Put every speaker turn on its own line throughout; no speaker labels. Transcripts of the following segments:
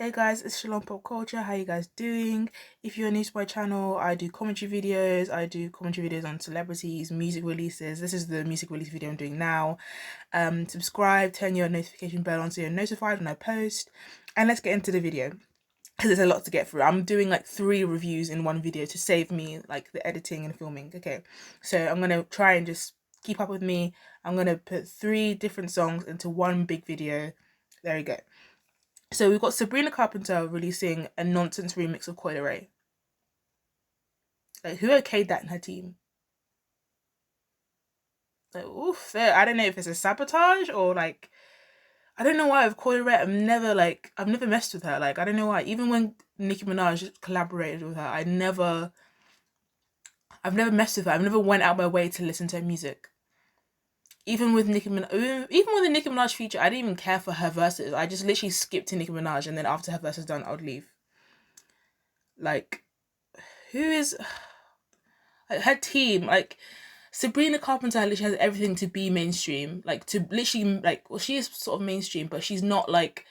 Hey guys, it's Shalompopculture. How you guys doing? If you're new to my channel, I do commentary videos. I do commentary videos on celebrities, music releases. This is the music release video I'm doing now. Subscribe, turn your notification bell on so you're notified when I post. And let's get into the video because there's a lot to get through. I'm doing like 3 reviews in one video to save me like the editing and filming. Okay, so I'm gonna try and just keep up with me. I'm gonna put 3 different songs into one big video. There you go. So we've got Sabrina Carpenter releasing a nonsense remix of Coil Ray. Like, who okayed that in her team? Like, oof, I don't know if it's a sabotage or like, I don't know why with Coil Ray, I've never messed with her. Like, I don't know why. Even when Nicki Minaj collaborated with her, I've never messed with her. I've never went out my way to listen to her music. Even with the Nicki Minaj feature, I didn't even care for her verses. I just literally skipped to Nicki Minaj, and then after her verse was done, I would leave. Like, who is like her team? Like, Sabrina Carpenter literally has everything to be mainstream. Like, to literally well, she is sort of mainstream, but she's not like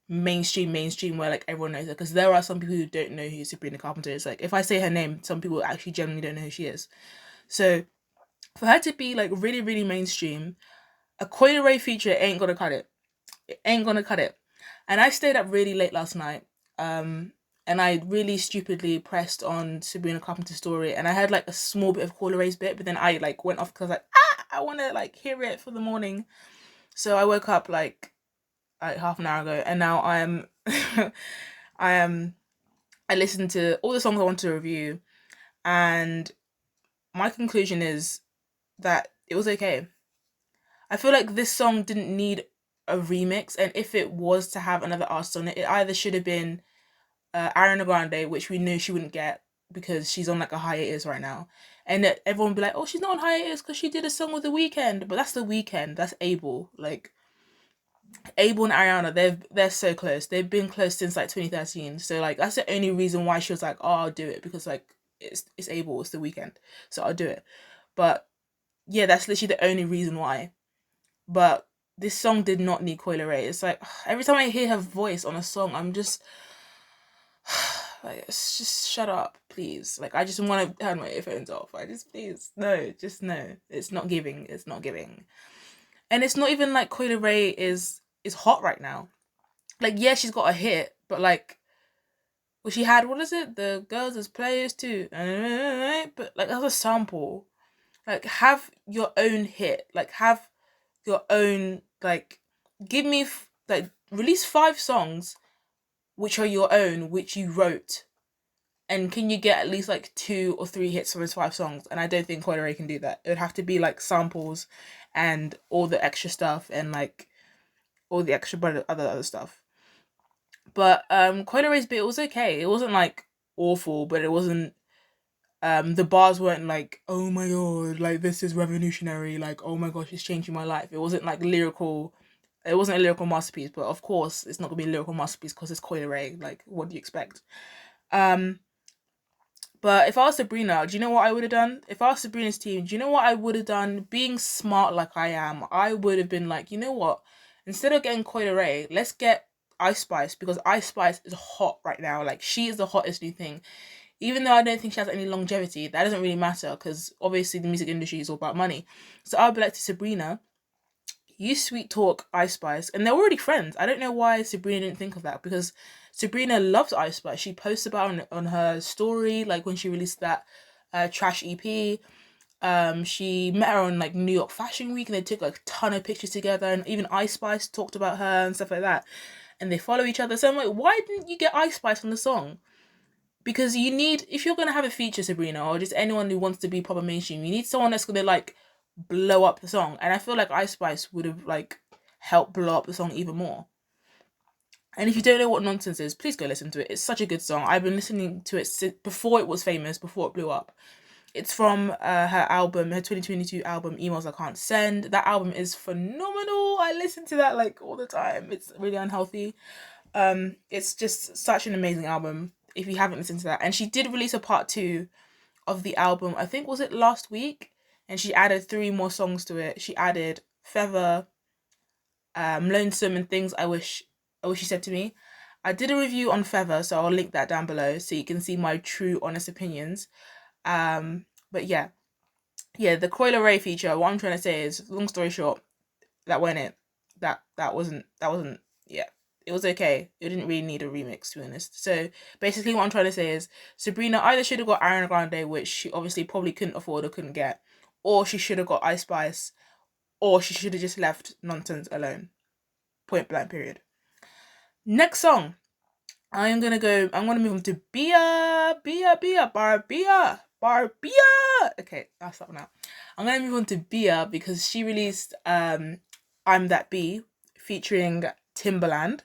mainstream where like everyone knows her. Because there are some people who don't know who Sabrina Carpenter is. Like, if I say her name, some people actually genuinely don't know who she is. So for her to be like really mainstream, a Coil Ray feature ain't gonna cut it. It ain't gonna cut it. And I stayed up really late last night. And I really stupidly pressed on Sabrina Carpenter's story, and I heard like a small bit of Coil Ray's bit, but then I like went off because like I want to like hear it for the morning. So I woke up like half an hour ago, and now I listened to all the songs I want to review, and my conclusion is that it was okay. I feel like this song didn't need a remix, and if it was to have another artist on it, it either should have been Ariana Grande, which we knew she wouldn't get because she's on like a hiatus right now, and that everyone would be like, "Oh, she's not on hiatus because she did a song with The Weeknd," but that's The Weeknd, that's Abel. Like, Abel and Ariana, they're so close. They've been close since like 2013. So like that's the only reason why she was like, "Oh, I'll do it," because like it's Abel, it's The Weeknd, so I'll do it. But yeah, that's literally the only reason why. But this song did not need Coil Ray. It's like every time I hear her voice on a song, I'm just like, just shut up, please. Like, I just want to turn my earphones off. Please, no, just no. It's not giving. It's not giving. And it's not even like Coil Ray is hot right now. Like, yeah, she's got a hit, but like, well, she had, what is it? The girls as players too. But like, that's a sample. Like, have your own hit. Like, have your own, like, give me, like, release 5 songs which are your own, which you wrote. And can you get at least like 2 or 3 hits from those 5 songs? And I don't think Coil Ray can do that. It would have to be like samples and all the extra stuff and like all the extra other stuff. But Coil Ray's bit was okay. It wasn't like awful, but it wasn't the bars weren't like, "Oh my god, like this is revolutionary, like oh my gosh, it's changing my life." It wasn't like lyrical. It wasn't a lyrical masterpiece, but of course it's not gonna be a lyrical masterpiece because it's Coil Ray. Like, what do you expect? But if I was Sabrina, do you know what I would have done? If I was Sabrina's team, do you know what I would have done? Being smart like I am, I would have been like, you know what? Instead of getting Coil Ray, let's get Ice Spice, because Ice Spice is hot right now. Like, she is the hottest new thing. Even though I don't think she has any longevity, that doesn't really matter because obviously the music industry is all about money. So I'll be like to Sabrina, you sweet talk Ice Spice, and they're already friends. I don't know why Sabrina didn't think of that, because Sabrina loves Ice Spice. She posts about it on her story, like when she released that Trash EP. She met her on like New York Fashion Week, and they took like a ton of pictures together, and even Ice Spice talked about her and stuff like that. And they follow each other. So I'm like, why didn't you get Ice Spice on the song? Because you need, if you're gonna have a feature, Sabrina, or just anyone who wants to be proper mainstream, you need someone that's gonna like blow up the song. And I feel like Ice Spice would have like helped blow up the song even more. And if you don't know what Nonsense is, please go listen to it. It's such a good song. I've been listening to it before it was famous, before it blew up. It's from her album, her 2022 album, Emails I Can't Send. That album is phenomenal. I listen to that like all the time. It's really unhealthy. It's just such an amazing album if you haven't listened to that. And she did release a part 2 of the album, I think, was it last week? And she added 3 more songs to it. She added Feather, Lonesome, and Things I Wish You Said to Me. I did a review on Feather, so I'll link that down below so you can see my true honest opinions. But yeah, the Coil Ray feature, what I'm trying to say is, long story short, that wasn't it. That wasn't yeah. It was okay. It didn't really need a remix, to be honest. So basically what I'm trying to say is Sabrina either should have got Ariana Grande, which she obviously probably couldn't afford or couldn't get, or she should have got Ice Spice, or she should have just left Nonsense alone. Point blank period. Next song. I'm gonna move on to Barbia. Okay, I'll stop now. I'm gonna move on to Bia because she released I'm That Bee featuring Timbaland.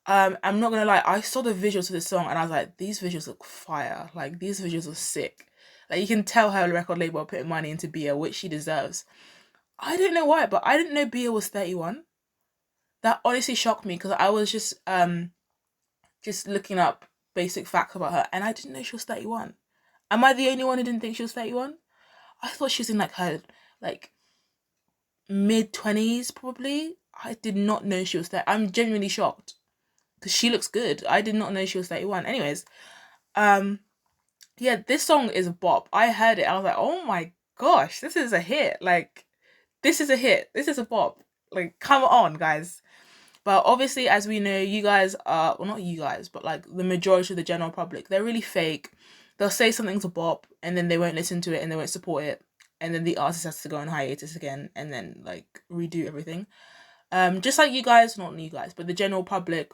I'm not gonna lie, I saw the visuals of this song and I was like, these visuals look fire. Like, these visuals are sick. Like, you can tell her record label putting money into Bia, which she deserves. I don't know why, but I didn't know Bia was 31. That honestly shocked me because I was just looking up basic facts about her and I didn't know she was 31. Am I the only one who didn't think she was 31? I thought she was in like her like mid-20s probably. I did not know she was there. I'm genuinely shocked because she looks good. I did not know she was 31. Anyways, yeah, this song is a bop. I heard it. I was like, oh my gosh, this is a hit. Like, this is a hit. This is a bop. Like, come on, guys. But obviously, as we know, you guys are, well, not you guys, but like the majority of the general public, they're really fake. They'll say something's a bop and then they won't listen to it and they won't support it. And then the artist has to go on hiatus again and then like redo everything. Just like you guys, not you guys, but the general public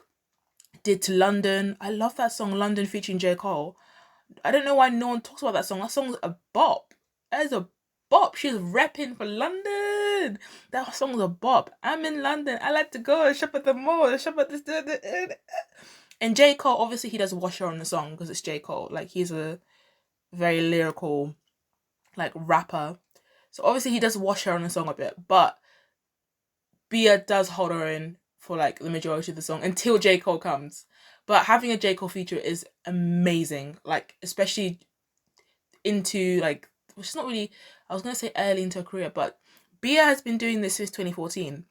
did to London. I love that song, London featuring J. Cole. I don't know why no one talks about that song. That song's a bop. That is a bop. She's repping for London. That song's a bop. I'm in London. I like to go and shop at the mall, shop at this. And J. Cole, obviously, he does wash her on the song because it's J. Cole. Like, he's a very lyrical, like, rapper. So obviously, he does wash her on the song a bit. But Bia does hold her in for like the majority of the song until J. Cole comes. But having a J. Cole feature is amazing. Like, especially into like, which is not really, I was gonna say early into her career, but Bia has been doing this since 2014.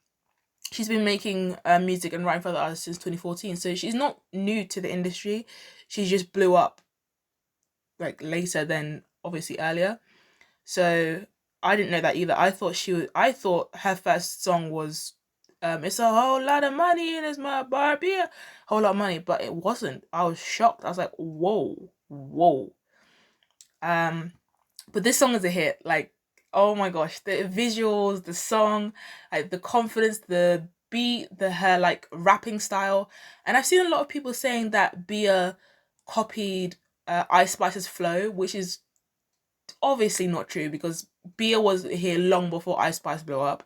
She's been making music and writing for other artists since 2014, so she's not new to the industry. She just blew up like later than obviously earlier. So I didn't know that either. I thought her first song was it's a whole lot of money and it's my Barbie, a whole lot of money, but it wasn't. I was shocked. I was like, whoa. But this song is a hit. Like, oh my gosh, the visuals, the song, like the confidence, the beat, her like rapping style. And I've seen a lot of people saying that Bia copied Ice Spice's flow, which is obviously not true because Bia was here long before Ice Spice blew up.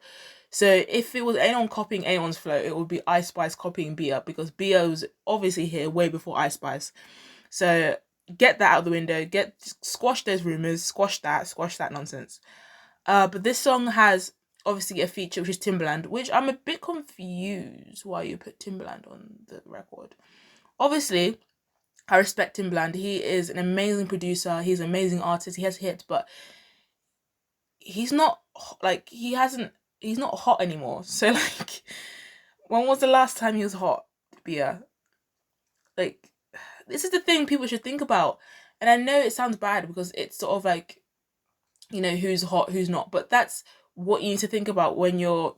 So if it was anyone copying anyone's flow, it would be Ice Spice copying Bia because Bia was obviously here way before Ice Spice. So get that out of the window. Squash those rumors. Squash that nonsense. But this song has obviously a feature which is Timbaland, which I'm a bit confused why you put Timbaland on the record. Obviously, I respect Timbaland. He is an amazing producer. He's an amazing artist. He has hits, but he's not like he's not hot anymore. So like, when was the last time he was hot? Bia. Like, this is the thing people should think about. And I know it sounds bad because it's sort of like, you know, who's hot, who's not. But that's what you need to think about when you're,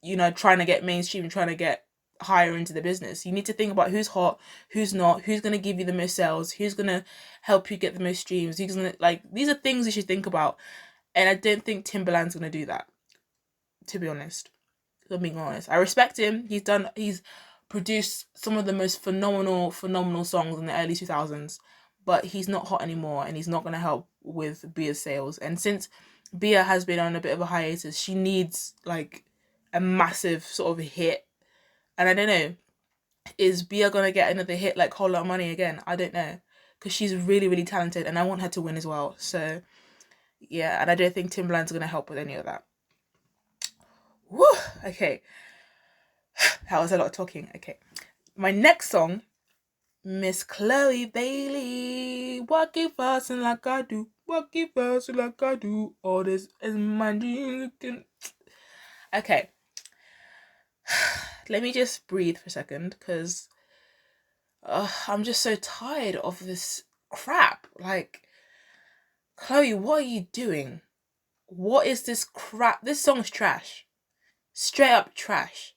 you know, trying to get mainstream, trying to get higher into the business. You need to think about who's hot, who's not, who's going to give you the most sales, who's going to help you get the most streams, who's going to, like, these are things you should think about. And I don't think Timbaland's going to do that, to be honest. If I'm being honest. I respect him. He's produced some of the most phenomenal songs in the early 2000s, but he's not hot anymore and he's not going to help with Bia's sales. And since Bia has been on a bit of a hiatus, she needs like a massive sort of hit. And I don't know, is Bia going to get another hit like Whole Lot of Money again? I don't know, because she's really, really talented and I want her to win as well. So yeah, and I don't think Timbaland's going to help with any of that. Woo! Okay. That was a lot of talking. Okay. My next song, Miss Chloe Bailey. Walk it fast and like I do. Walk it fast and like I do. All this is my dream. Okay. Let me just breathe for a second because I'm just so tired of this crap. Like, Chloe, what are you doing? What is this crap? This song's trash. Straight up trash.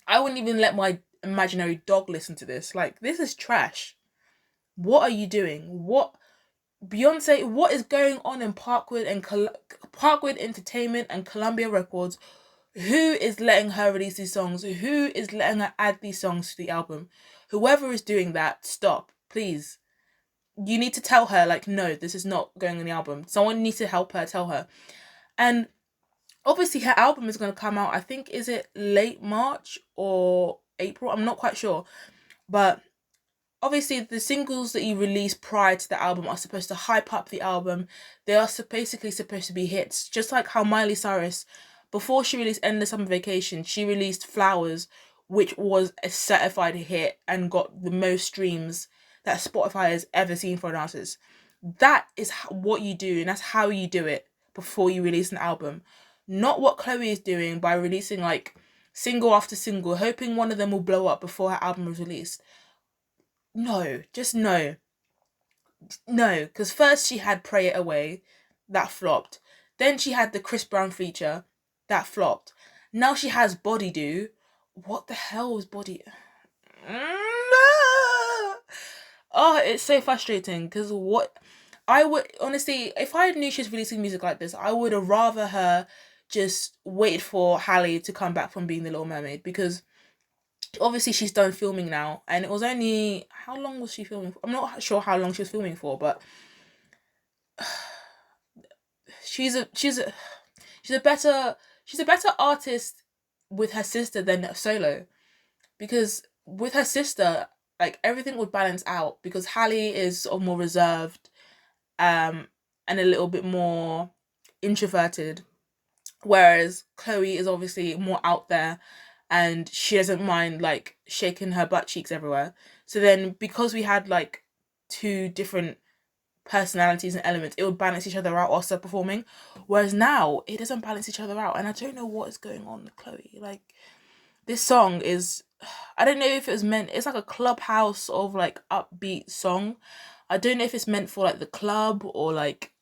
I wouldn't even let my imaginary dog listen to this. Like, this is trash. What are you doing? What, Beyonce, what is going on in Parkwood and Parkwood Entertainment and Columbia Records? Who is letting her release these songs? Who is letting her add these songs to the album? Whoever is doing that, stop, please. You need to tell her, like, no, this is not going on the album. Someone needs to help her, tell her. And obviously her album is going to come out, I think, is it late March or April? I'm not quite sure. But obviously the singles that you release prior to the album are supposed to hype up the album. They are basically supposed to be hits. Just like how Miley Cyrus, before she released Endless Summer Vacation, she released Flowers, which was a certified hit and got the most streams that Spotify has ever seen for an artist. That is what you do, and that's how you do it before you release an album. Not what Chloe is doing by releasing like single after single, hoping one of them will blow up before her album is released. No, just no. No, because first she had Pray It Away, that flopped. Then she had the Chris Brown feature, that flopped. Now she has Body Do. What the hell is Body? Oh, it's so frustrating because what I would honestly, if I knew she was releasing music like this, I would have rather her just waited for Halle to come back from being the Little Mermaid, because obviously she's done filming now, and it was only, how long was she filming for? I'm not sure how long she was filming for, but she's a better artist with her sister than solo, because with her sister, like, everything would balance out, because Halle is sort of more reserved, and a little bit more introverted, whereas Chloe is obviously more out there, and she doesn't mind like shaking her butt cheeks everywhere. So then, because we had like two different personalities and elements, it would balance each other out also performing. Whereas now it doesn't balance each other out, and I don't know what is going on with Chloe. Like, this song is, I don't know if it was meant, it's like a clubhouse sort of like upbeat song. I don't know if it's meant for like the club or like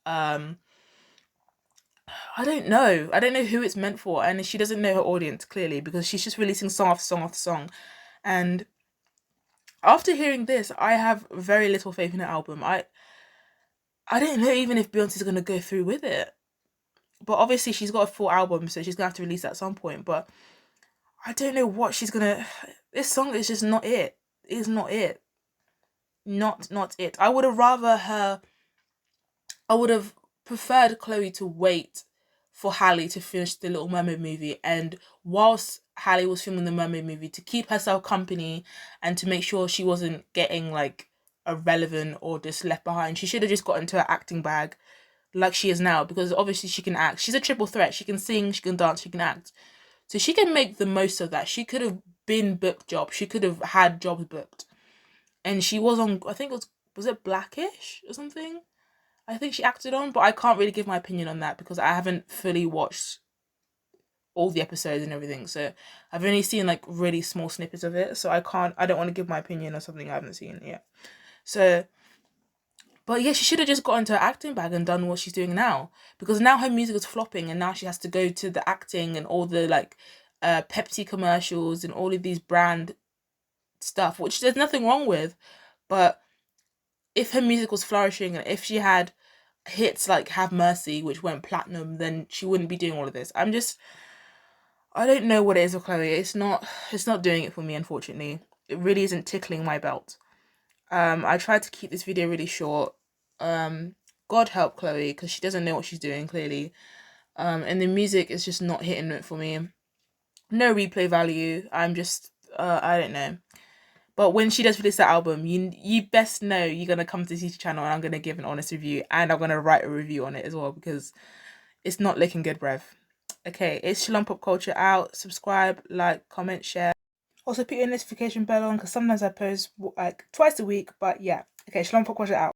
I don't know. I don't know who it's meant for, and she doesn't know her audience clearly, because she's just releasing song after song after song. And after hearing this, I have very little faith in her album. I don't know even if Beyonce's gonna go through with it. But obviously she's got a full album, so she's gonna have to release that at some point. But I don't know what she's gonna. This song is just not it. It is not it. Not it. I would have rather her. I would have preferred Chloe to wait for Halle to finish the Little Mermaid movie, and whilst Halle was filming the Mermaid movie, to keep herself company and to make sure she wasn't getting like irrelevant or just left behind. She should have just got into her acting bag like she is now, because obviously she can act. She's a triple threat. She can sing, she can dance, she can act. So she can make the most of that. She could have been booked jobs. She could have had jobs booked. And she was on, I think was it Blackish or something? I think she acted on, but I can't really give my opinion on that because I haven't fully watched all the episodes and everything. So I've only seen like really small snippets of it. So I don't want to give my opinion on something I haven't seen yet. So, but yeah, she should have just got into her acting bag and done what she's doing now, because now her music is flopping, and now she has to go to the acting and all the like Pepsi commercials and all of these brand stuff, which there's nothing wrong with. But if her music was flourishing, and if she had hits like Have Mercy, which went platinum, then she wouldn't be doing all of this. I don't know what it is with Chloe. It's not doing it for me, unfortunately. It really isn't tickling my belt. I tried to keep this video really short. God help Chloe, because she doesn't know what she's doing, clearly. And the music is just not hitting it for me. No replay value. I'm just, I don't know. But when she does release that album, you best know you're going to come to this channel and I'm going to give an honest review, and I'm going to write a review on it as well, because it's not looking good, bruv. Okay, it's Shalompopculture out. Subscribe, like, comment, share. Also put your notification bell on, because sometimes I post like twice a week, but yeah. Okay, Shalompopculture out.